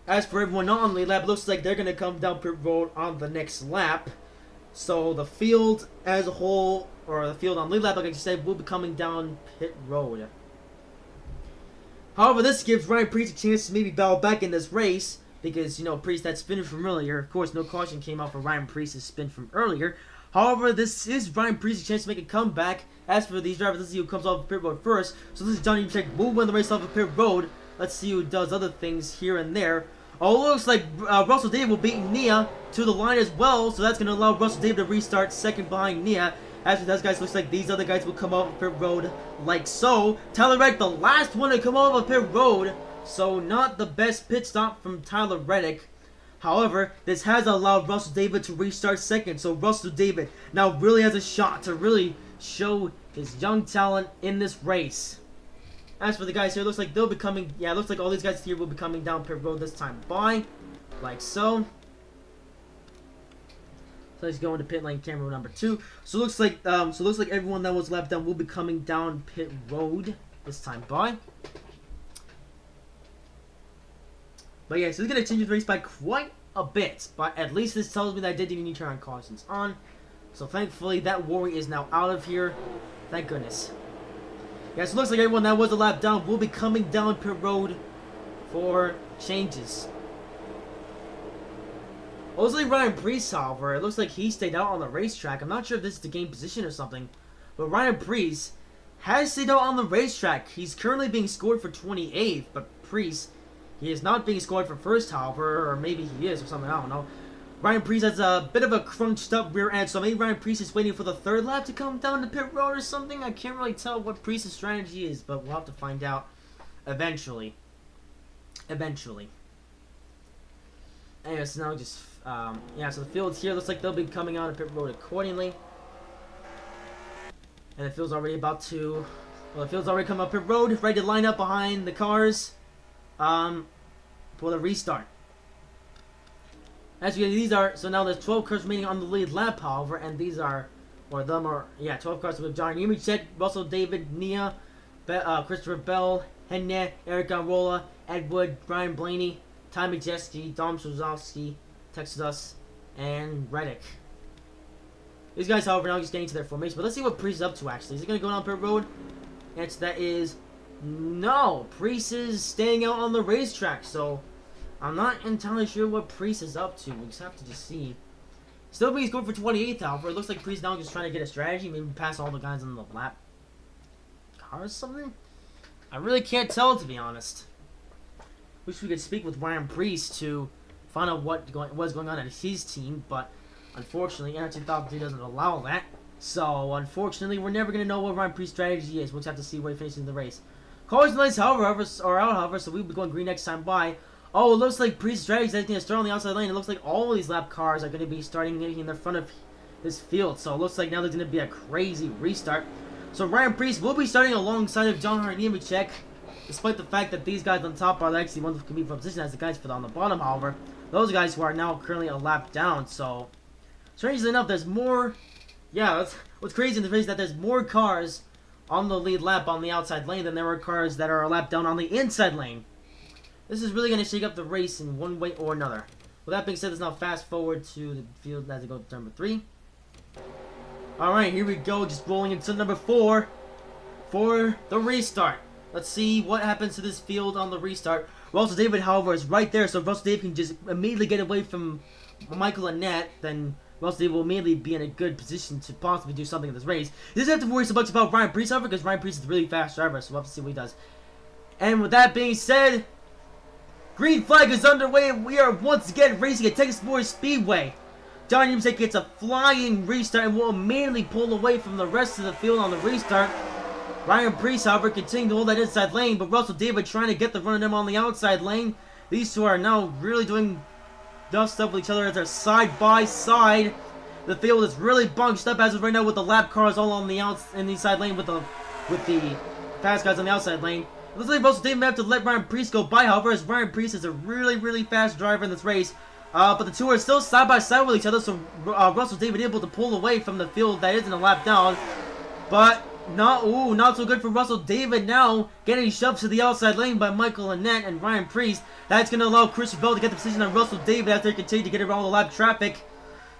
As for everyone not on the lead lap, it looks like they're going to come down pit road on the next lap. So the field as a whole, or the field on lead lap, like I said, will be coming down pit road. However, this gives Ryan Preece a chance to maybe battle back in this race, because, you know, Preece, that spin from earlier, of course, no caution came out for Ryan Preece's spin from earlier. However, this is Ryan Preece's chance to make a comeback. As for these drivers, let's see who comes off of pit road first. So this is Johnny Nemechek will win the race off of pit road. Let's see who does other things here and there. Oh, it looks like Russell David will beat Nia to the line as well, so that's going to allow Russell David to restart second behind Nia. As for those guys, looks like these other guys will come off of pit road like so. Tyler Reddick, the last one to come off of pit road, so not the best pit stop from Tyler Reddick. However, this has allowed Russell David to restart second, so Russell David now really has a shot to really show his young talent in this race. As for the guys here, it looks like they'll be coming. Yeah, it looks like all these guys here will be coming down pit road this time by, like so. So let's go into pit lane camera number 2. So looks like everyone that was left down will be coming down pit road this time by. But yeah, so it's gonna change the race by quite a bit. But at least this tells me that I didn't even need to turn cautions on. So thankfully that worry is now out of here. Thank goodness. Yeah, so it looks like everyone that was a lap down will be coming down pit road for changes. Mostly Ryan Preece, however, it looks like he stayed out on the racetrack. I'm not sure if this is the game position or something, but Ryan Preece has stayed out on the racetrack. He's currently being scored for 28th, but Preece, he is not being scored for first, however, or maybe he is or something, I don't know. Ryan Preece has a bit of a crunched up rear end, so maybe Ryan Preece is waiting for the third lap to come down the pit road or something. I can't really tell what Preece's strategy is, but we'll have to find out eventually. Anyway, so now just, yeah, so the field's here. Looks like they'll be coming out of pit road accordingly. And the field's already about to, well, the field's already come up pit road, ready to line up behind the cars, for the restart. As you can see, these are, so now there's 12 cars remaining on the lead lap, however, and these are, or them are, yeah, 12 cars with Johnny Nemechek, Russell David, Nia, Christopher Bell, Henne, Eric Alrola, Ed Wood, Brian Blaney, Ty Majeski, Dom Sozowski, Texas, and Reddick. These guys, however, now just getting to their formation, but let's see what Preece is up to, actually. Is he going to go down pit road? Answer that is no. Preece is staying out on the racetrack, so I'm not entirely sure what Preece is up to. We'll just have to just see. Still being scored for 28th, however. It looks like Preece now just trying to get a strategy. Maybe pass all the guys on the lap car or something? I really can't tell, to be honest. wish we could speak with Ryan Priest to find out what's going on at his team, but unfortunately, NR 2003 doesn't allow that. So, unfortunately, we're never going to know what Ryan Priest's strategy is. We'll just have to see where he finishes in the race. Cars lights, however, are out, however, so we'll be going green next time by. Oh, it looks like Priest's strategy is going to start on the outside lane. It looks like all of these lap cars are going to be starting in the front of this field. So, it looks like now there's going to be a crazy restart. So, Ryan Priest will be starting alongside of John Harniemechek, despite the fact that these guys on top are actually ones who can be for position as the guys on the bottom, however. Those guys who are now currently a lap down, so strangely enough, there's more. Yeah, what's crazy in the race is that there's more cars on the lead lap on the outside lane than there are cars that are a lap down on the inside lane. This is really going to shake up the race in one way or another. With that being said, let's now fast forward to the field as we go to turn number 3. Alright, here we go, just rolling into number 4 for the restart. Let's see what happens to this field on the restart. Russell David, however, is right there, so if Russell David can just immediately get away from Michael and Nat, then Russell David will immediately be in a good position to possibly do something in this race. He doesn't have to worry so much about Ryan Priest, however, because Ryan Priest is a really fast driver, so we'll have to see what he does. And with that being said, green flag is underway, and we are once again racing at Texas Motor Speedway. John Harniemechek gets a flying restart and will immediately pull away from the rest of the field on the restart. Ryan Priest, however, continuing to hold that inside lane, but Russell David trying to get the run of them on the outside lane. These two are now really doing dust up with each other as they're side by side. The field is really bunched up as of right now with the lap cars all on the inside lane with the fast guys on the outside lane. It looks like Russell David may have to let Ryan Priest go by, however, as Ryan Priest is a really fast driver in this race. But the two are still side by side with each other, so Russell David able to pull away from the field that isn't a lap down. But not so good for Russell David now, getting shoved to the outside lane by Michael Annette and Ryan Priest. That's going to allow Christopher Bell to get the position on Russell David after he continues to get around the lap traffic.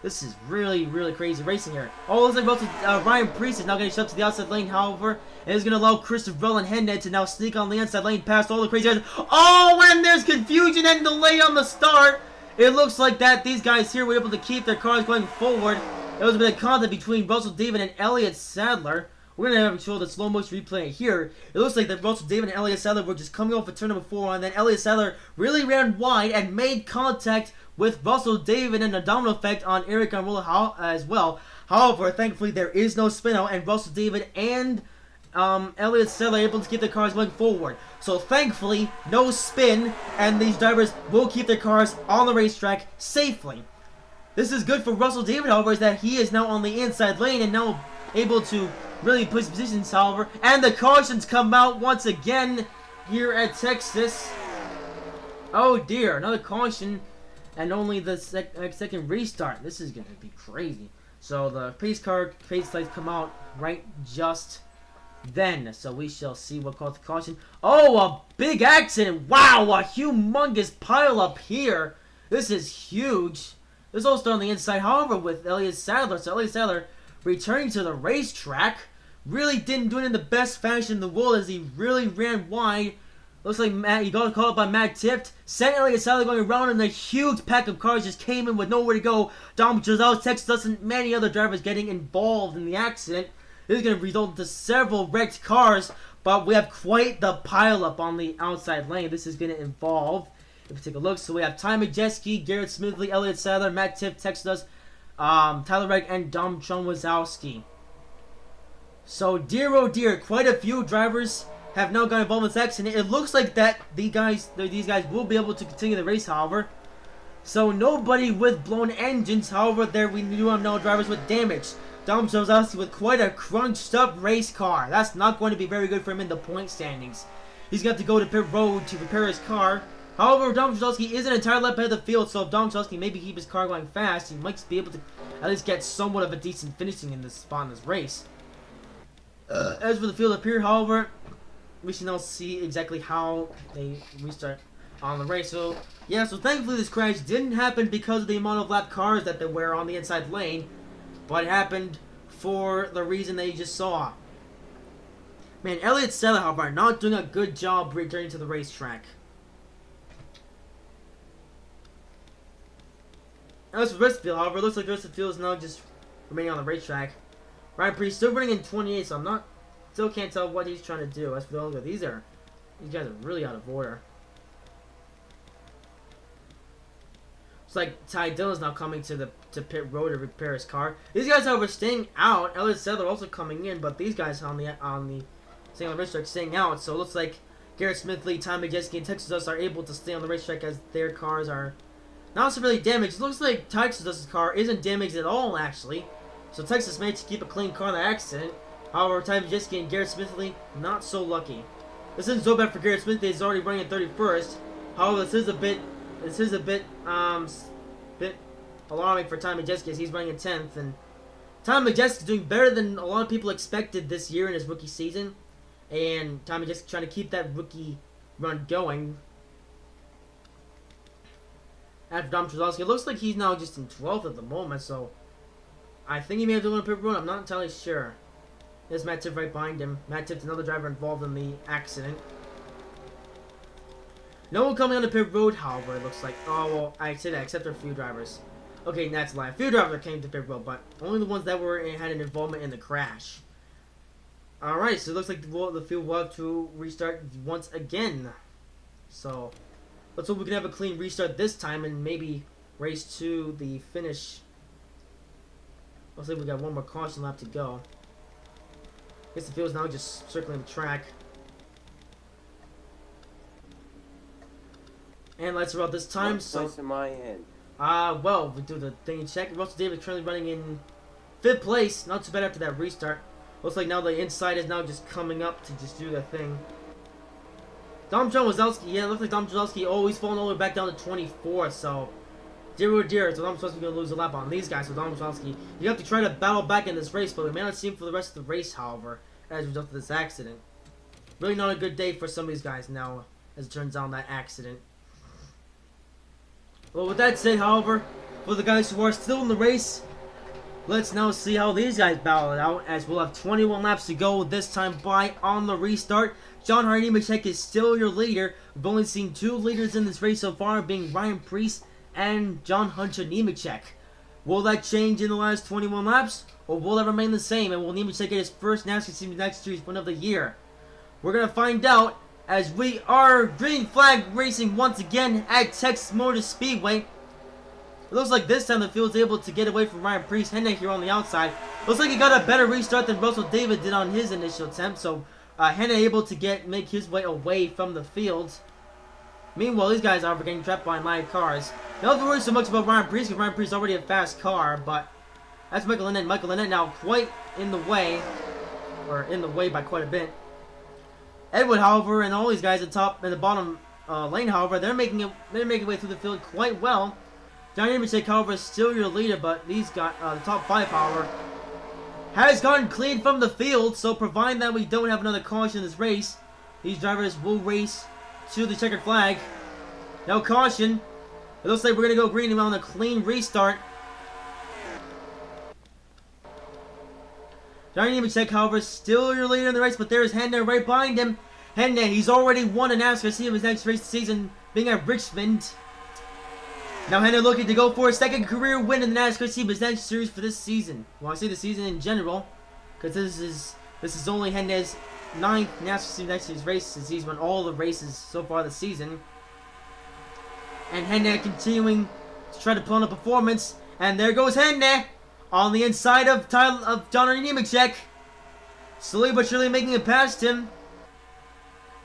This is really crazy racing here. Oh, it looks like Ryan Priest is now getting shoved to the outside lane, however, and is going to allow Christopher Bell and Headnet to now sneak on the inside lane past all the crazy guys. Oh, and there's confusion and delay on the start. It looks like that these guys here were able to keep their cars going forward. There was a bit of contact between Russell David and Elliott Sadler. We're going to have to show the slow motion replay here. It looks like that Russell David and Elliott Sadler were just coming off of turn number 4, and then Elliott Sadler really ran wide and made contact with Russell David and a domino effect on Eric Almirola as well. However, thankfully there is no spin out, and Russell David and Elliott Sadler are able to keep their cars going forward. So thankfully, no spin, and these drivers will keep their cars on the racetrack safely. This is good for Russell David, however, is that he is now on the inside lane and now able to really push positions, however. And the cautions come out once again here at Texas. Oh dear, another caution and only the second restart. This is going to be crazy. So the pace lights come out right just then. So we shall see what caused the caution. Oh, a big accident. Wow, a humongous pile up here. This is huge. This all started on the inside, however, with Elliott Sadler. So Elliott Sadler returning to the racetrack. Really didn't do it in the best fashion in the world as he really ran wide. Looks like he got caught up by Matt Tift. Sent Elliott Sadler going around, and a huge pack of cars just came in with nowhere to go. Dom Giselle, Texas, and many other drivers getting involved in the accident. This is going to result into several wrecked cars, but we have quite the pileup on the outside lane. This is going to involve, if we take a look, so we have Ty Majeski, Garrett Smithley, Elliott Sadler, Matt Tift, Texas, Tyler Reddick, and Dom John Wazowski. So, dear oh dear, quite a few drivers have now got involved in this accident. It looks like that these guys will be able to continue the race, however. So, nobody with blown engines, however, we do have no drivers with damage. Dom Wazowski with quite a crunched up race car. That's not going to be very good for him in the point standings. He's got to go to pit road to repair his car. However, Dom Wazowski is an entire lap ahead of the field, so if Dom Wazowski maybe keep his car going fast, he might be able to at least get somewhat of a decent finishing in this spot in this race. As for the field up here, however, we should now see exactly how they restart on the race. So, yeah, so thankfully this crash didn't happen because of the amount of lap cars that there were on the inside lane, but it happened for the reason that you just saw. Man, Elliott Sadler, however, not doing a good job returning to the racetrack. As for the rest of the field, however, it looks like the rest of the field is now just remaining on the racetrack. Ryan Priest still running in 28, so still can't tell what he's trying to do. As for the other, these guys are really out of order. It's like Ty Dillon's now coming to pit road to repair his car. These guys are staying out. Elliott Sadler also coming in, but these guys on the staying on the racetrack staying out. So it looks like Garrett Smithley, Tommy Jeske, and Texas Dust are able to stay on the racetrack as their cars are not severely damaged. It looks like Texas Dust's car isn't damaged at all, actually. So Texas managed to keep a clean car in the accident. However, Tommy Jeske and Garrett Smithley not so lucky. This isn't so bad for Garrett Smithley. He's already running at 31st. However, this is a bit alarming for Tommy Jeske as he's running in 10th, and Tommy Jeske is doing better than a lot of people expected this year in his rookie season, and Tommy Jeske trying to keep that rookie run going. After Dom Trzaskowski, it looks like he's now just in 12th at the moment, so I think he may have done a pit road. I'm not entirely sure. There's Matt Tiff right behind him. Matt Tiff's another driver involved in the accident. No one coming on the pit road, however, it looks like. Oh, well, I say that, except for a few drivers. Okay, that's a lie. A few drivers came to pit road, but only the ones that had an involvement in the crash. Alright, so it looks like the field will have to restart once again. So, let's hope we can have a clean restart this time and maybe race to the finish. Looks like we got one more caution lap to go. I guess the field's now just circling the track. And let's roll this time. So in my hand. Well, we do the thing check. Russell David currently running in 5th place. Not too bad after that restart. Looks like now the inside is now just coming up to just do the thing. Dom Wazowski, yeah, it looks like Dom Wazowski always falling all the way back down to 24th. So, dear oh dear, so Dom Wazowski's going to lose a lap on these guys. So Dom Wazowski, you have to try to battle back in this race, but we may not see him for the rest of the race, however, as a result of this accident. Really not a good day for some of these guys now, as it turns out, that accident. Well, with that said, however, for the guys who are still in the race, let's now see how these guys battle it out, as we'll have 21 laps to go this time by on the restart. John Hardy Nemechek is still your leader. We've only seen 2 leaders in this race so far, being Ryan Preece and John Hunter Nemechek. Will that change in the last 21 laps, or will that remain the same, and will Nemechek get his first NASCAR Siemens Series win of the year? We're going to find out as we are green flag racing once again at Texas Motor Speedway. It looks like this time the field's able to get away from Ryan Preece. Hennig here on the outside. Looks like he got a better restart than Russell David did on his initial attempt. So Hennig able to make his way away from the field. Meanwhile, these guys are getting trapped by live cars. Don't have to worry so much about Ryan Preece because Ryan Preece is already a fast car. But that's Michael Lynette. Michael Lynette now quite in the way. Or in the way by quite a bit. Edward, however, and all these guys at the top and the bottom lane, however, they're making way through the field quite well. Johnny Nemechek, however, is still your leader, but these got the top 5, however, has gotten clean from the field. So, providing that we don't have another caution in this race, these drivers will race to the checkered flag. No caution. It looks like we're gonna go green and on a clean restart. Johnny Nemechek, however, still your leader in the race, but there's Hendner right behind him. Hendner, he's already won a NASCAR Siemens next race of the season, being at Richmond. Now Hendner looking to go for a second career win in the NASCAR Siemens next series for this season. Well, I say the season in general, because this is only Hendner's 9th NASCAR Siemens next series race, since he's won all the races so far this season. And Hendner continuing to try to pull on a performance, and there goes Hendner on the inside of Johnny Nemechek. Slowly but surely making it past him.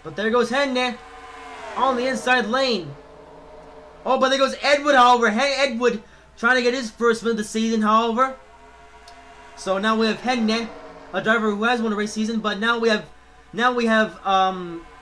But there goes Hendner on the inside lane. Oh, but there goes Edward, however. Hey, Edward trying to get his first win of the season, however. So now we have Hendner, a driver who has won a race season, but now we have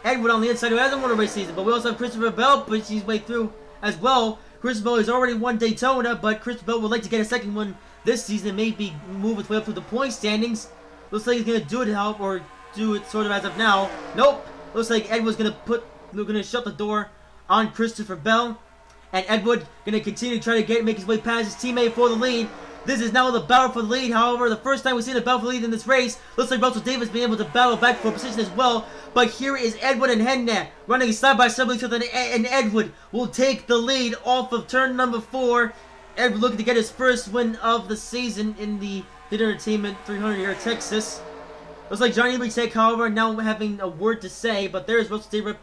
Edward on the inside who hasn't won a race season. But we also have Christopher Bell pushing his way through as well. Christopher Bell has already won Daytona, but Christopher Bell would like to get a second one this season, maybe move his way up through the point standings. Looks like he's gonna do it or do it sort of as of now. Nope. Looks like Edward's gonna shut the door on Christopher Bell, and Edward gonna continue to try to make his way past his teammate for the lead. This is now the battle for the lead. However, the first time we've seen a battle for the lead in this race. Looks like Russell Davis being able to battle back for position as well. But here is Edward and Hendner running side by side with each other, and Edward will take the lead off of turn number 4. Edward looking to get his first win of the season in the HiT Entertainment 300 here at Texas. Looks like Johnny Nemechek, however, now having a word to say, but there's Russell David,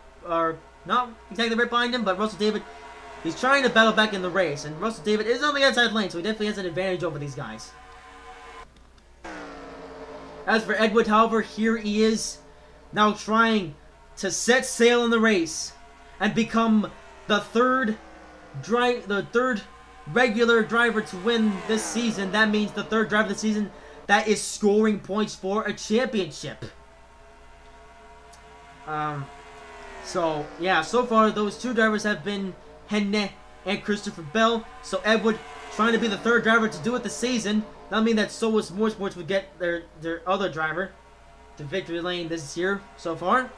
not exactly right behind him, but Russell David He's trying to battle back in the race, and Russell David is on the outside lane, so he definitely has an advantage over these guys. As for Edward, however, here he is now trying to set sail in the race and become the third regular driver to win this season. That means the third driver of the season that is scoring points for a championship. So yeah, so far those two drivers have been HiT and Christopher Bell. So Edward trying to be the third driver to do it this season. That means that Solus Motorsports would get their other driver to victory lane this year so far.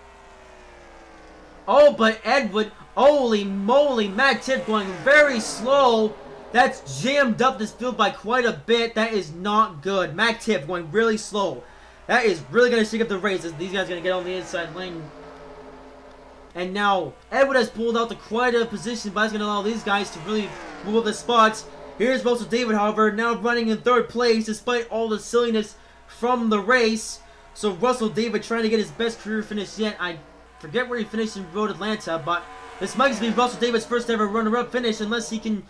Oh, but Edward, holy moly, Matt Tiff going very slow. That's jammed up this field by quite a bit. That is not good. Matt Tiff going really slow. That is really going to shake up the race as these guys are going to get on the inside lane. And now, Edward has pulled out to quite a position, but that's going to allow these guys to really move up the spots. Here's Russell David, however, now running in third place despite all the silliness from the race. So Russell David trying to get his best career finish yet. I forget where he finished in Road Atlanta, but this might be Russell David's first ever runner-up finish unless he can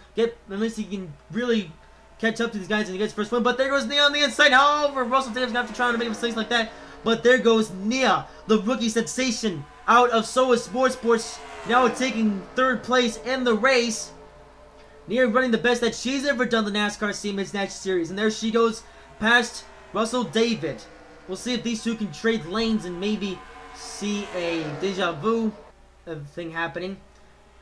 really catch up to these guys and get his first win. But there goes Nia on the inside. However, Russell David's gonna have to try to make mistakes like that. But there goes Nia, the rookie sensation out of Solus Motorsports, now taking third place in the race. Nia running the best that she's ever done the NASCAR Siemens Nash Series. And there she goes past Russell David. We'll see if these two can trade lanes and maybe see a deja vu thing happening.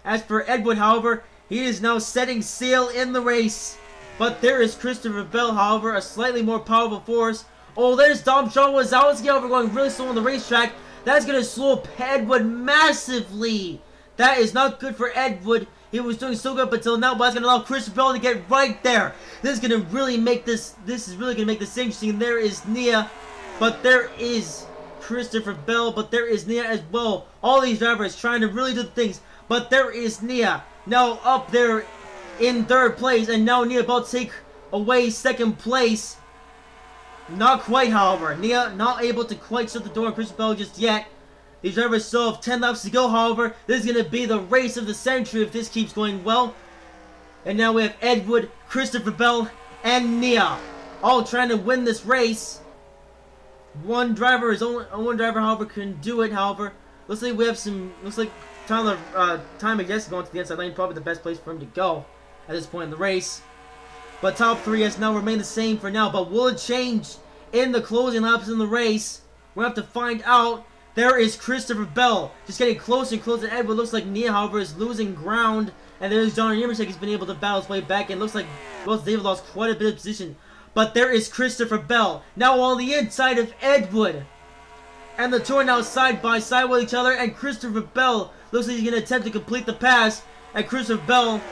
As for Edward, however, he is now setting sail in the race. But there is Christopher Bell, however, a slightly more powerful force. Oh, there's Dom Wazowski, however, going really slow on the racetrack. That's going to slow up Edward massively. That is not good for Edward. He was doing so good up until now, but that's going to allow Christopher Bell to get right there. This is going to really make this really going to make this interesting. There is Nia, but there is Christopher Bell, but there is Nia as well. All these drivers trying to really do the things, but there is Nia now up there in third place, and now Nia about to take away second place. Not quite, however. Nia not able to quite shut the door on Christopher Bell just yet. These drivers still have 10 laps to go, however. This is going to be the race of the century if this keeps going well. And now we have Edward, Christopher Bell, and Nia all trying to win this race. One driver, however, can do it, however. Looks like Tyler, Time I guess going to the inside lane, probably the best place for him to go at this point in the race. But top three has now remained the same for now, but will it change in the closing laps in the race? We'll have to find out. There is Christopher Bell just getting closer and closer to Edward. Looks like Nia, however, is losing ground. And there's John Yemmercheck. He's been able to battle his way back. And looks like David lost quite a bit of position. But there is Christopher Bell now on the inside of Edward. And the two are now side by side with each other. And Christopher Bell looks like he's going to attempt to complete the pass. And Christopher Bell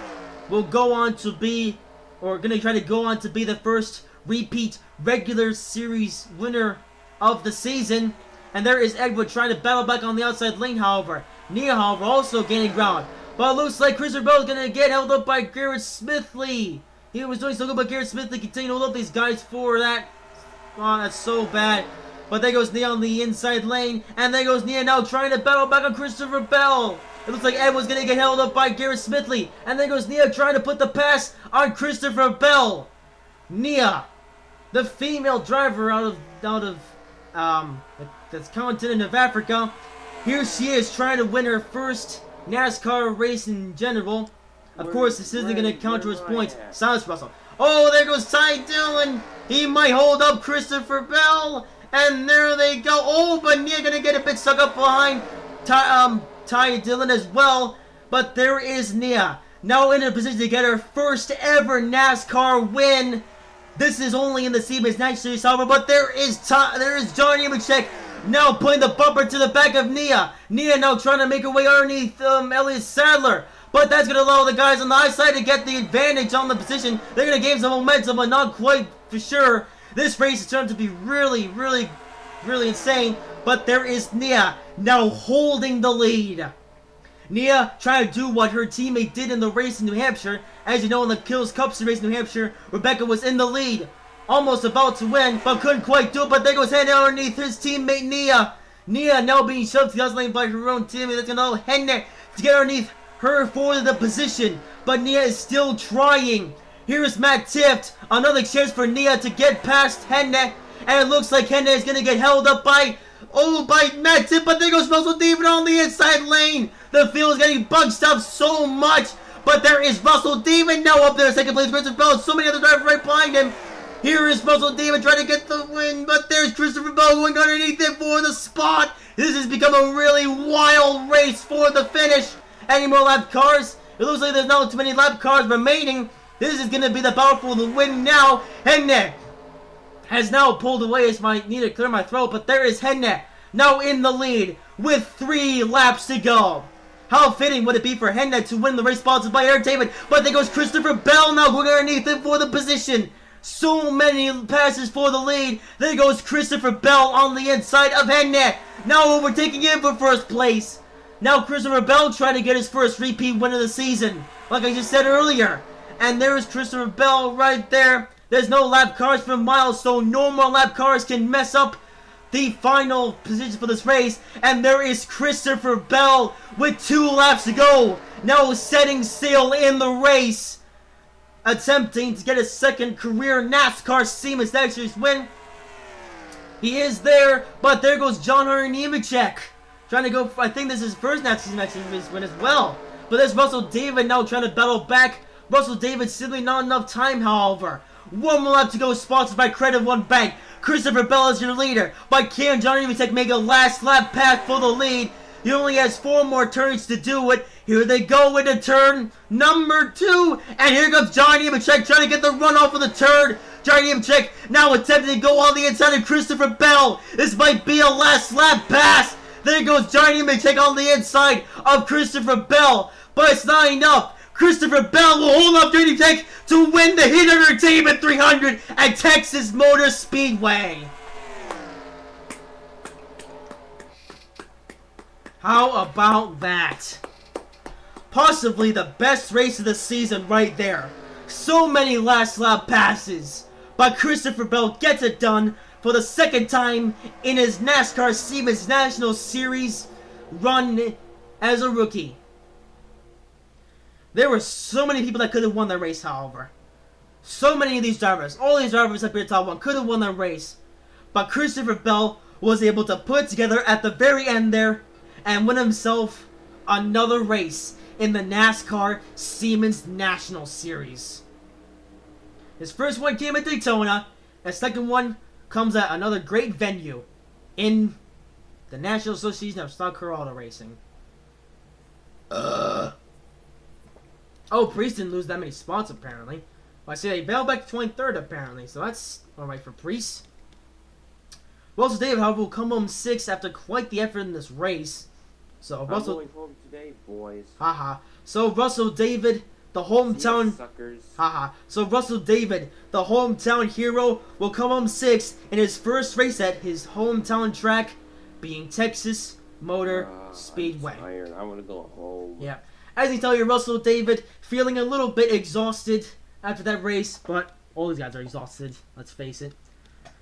will go on to be, or going to try to go on to be the first repeat regular series winner of the season. And there is Edward trying to battle back on the outside lane, however. Nia, however, also gaining ground. But it looks like Christopher Bell is going to get held up by Garrett Smithley. He was doing so good, but Garrett Smithley continuing to hold up these guys for that. Oh, that's so bad. But there goes Nia on the inside lane. And there goes Nia now trying to battle back on Christopher Bell. It looks like Edward's going to get held up by Garrett Smithley. And there goes Nia trying to put the pass on Christopher Bell. Nia, the female driver out of that's continent of Africa. Here she is trying to win her first NASCAR race in general. Of course, this isn't going to count towards points. Silence, Russell. Oh, there goes Ty Dillon. He might hold up Christopher Bell. And there they go. Oh, but Nia going to get a bit stuck up behind Ty Dillon as well. But there is Nia now in a position to get her first ever NASCAR win. This is only in the Siemens Nash Series, however, but there is John Yemmercheck now putting the bumper to the back of Nia. Nia now trying to make her way underneath Elliott Sadler. But that's going to allow the guys on the high side to get the advantage on the position. They're going to gain some momentum, but not quite for sure. This race is turned to be really, really, really insane. But there is Nia now holding the lead. Nia trying to do what her teammate did in the race in New Hampshire. As you know, in the Kills Cup Series in New Hampshire, Rebecca was in the lead, almost about to win, but couldn't quite do it. But there goes Henry underneath his teammate Nia. Nia now being shoved to the outside lane by her own teammate. That's going to allow Henry to get underneath her for the position. but Nia is still trying. Here is Matt Tift. Another chance for Nia to get past Henne. And it looks like Henne is going to get held up by Matt Tift. But there goes Russell David on the inside lane. The field is getting bunched up so much. But there is Russell David now up there in second place. Christopher Bell, so many other drivers right behind him. Here is Russell David trying to get the win. But there's Christopher Bell going underneath it for the spot. This has become a really wild race for the finish. Any more lap cars? It looks like there's not too many lap cars remaining. This is going to be the battle for the win now. Henne has now pulled away as I need to clear my throat. But there is Henne now in the lead with 3 laps to go. How fitting would it be for Henne to win the race sponsored by Entertainment? But there goes Christopher Bell now going underneath him for the position. So many passes for the lead. There goes Christopher Bell on the inside of Henne. Now overtaking him for first place. Now Christopher Bell trying to get his first repeat win of the season. Like I just said earlier. And there is Christopher Bell right there. There's no lap cars for miles, so no more lap cars can mess up the final position for this race. And there is Christopher Bell with 2 laps to go. Now setting sail in the race. Attempting to get a second career NASCAR Siemens next year's win. He is there, but there goes John Hunter Nemechek. Trying to go, I think this is his first NASCAR next year's win as well. But there's Russell David now trying to battle back. Russell David simply not enough time, however. 1 more lap to go, sponsored by Credit One Bank. Christopher Bell is your leader, but can John Nemechek make a last lap pass for the lead? He only has 4 more turns to do it. Here they go into turn number 2. And here comes John Nemechek trying to get the run off of the turn. John Nemechek now attempting to go on the inside of Christopher Bell. This might be a last lap pass. There goes John Nemechek on the inside of Christopher Bell. But it's not enough. Christopher Bell will hold up John Nemechek to win the HiT Entertainment 300 at Texas Motor Speedway. How about that? Possibly the best race of the season right there. So many last lap passes. But Christopher Bell gets it done for the second time in his NASCAR Siemens National Series run as a rookie. There were so many people that could have won that race, however. So many of these drivers, all these drivers up here at top 1 could have won that race. But Christopher Bell was able to put it together at the very end there and win himself another race in the NASCAR Siemens National Series. His first one came at Daytona, and second one comes at another great venue in the National Association of Stock Car Auto Racing. Oh, Priest didn't lose that many spots apparently. Well, I see they bailed back to 23rd apparently, so that's alright for Priest. Russell David, however, will come home 6th after quite the effort in this race. So Russell, I'm going home today, boys. Haha. So Russell David, the hometown suckers. Haha. So Russell David, the hometown hero, will come home 6th in his first race at his hometown track, being Texas Motor Speedway. I'm tired. I want to go home. Yeah. As you tell you, Russell David feeling a little bit exhausted after that race, but all these guys are exhausted, let's face it.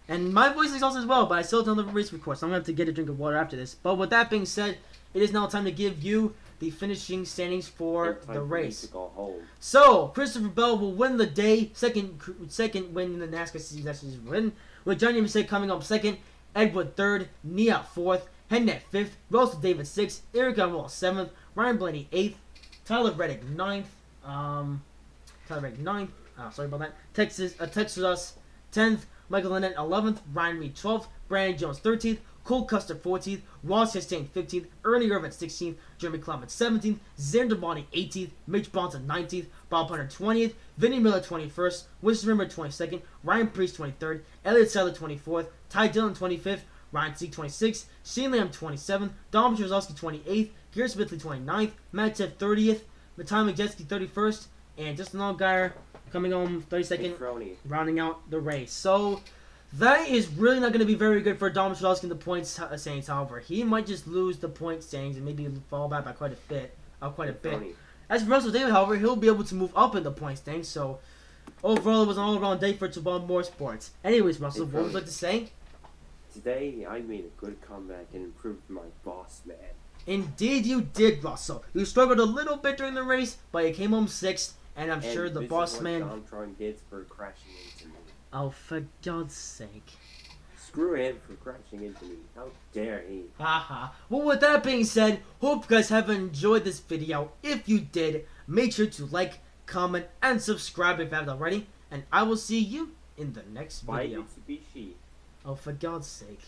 And my voice is exhausted as well, but I still have another race record, so I'm going to have to get a drink of water after this. But with that being said, it is now time to give you the finishing standings for the race. To go home. So, Christopher Bell will win the day, second win in the NASCAR season win, with Johnny Nemechek coming up 2nd, Edward 3rd, Nia 4th, Henne 5th, Russell David 6th, Eric Gunwall 7th, Ryan Blaney 8th, Tyler Reddick 9th, sorry about that, Texas 10th, Michael Lynette 11th, Ryan Reed 12th, Brandon Jones 13th, Cole Custer 14th, Ross Chastain 15th, Ernie Irvin 16th, Jeremy Clement 17th, Xander Bonnie 18th, Mitch Bonson 19th, Bob Hunter 20th, Vinnie Miller 21st, Winston Rimmer 22nd, Ryan Priest 23rd, Elliott Sadler 24th, Ty Dillon 25th, Ryan Sieg 26th, Shane Lamb 27th, Dom Trzowski 28th, Garrett Smithley 29th, Matt Tiff 30th, Matai McJetsky 31st, and Justin Allgaier coming home 32nd, rounding out the race. So that is really not going to be very good for Dom Trzowski in the points standings. However, he might just lose the point standings and maybe fall back by quite a bit. As for Russell David, however, he'll be able to move up in the point standings. So overall, it was an all-around day for Toban Motorsports. Anyways, Russell, what would you like to say? Today, I made a good comeback and improved my boss man. Indeed you did, Russell. You struggled a little bit during the race, but you came home 6th, and I'm sure the boss man... Domtron gets for crashing into me. Oh, for God's sake. Screw him for crashing into me. How dare he? Haha. Well, with that being said, hope you guys have enjoyed this video. If you did, make sure to like, comment, and subscribe if you haven't already. And I will see you in the next Bye, video. Mitsubishi. Oh, for God's sake.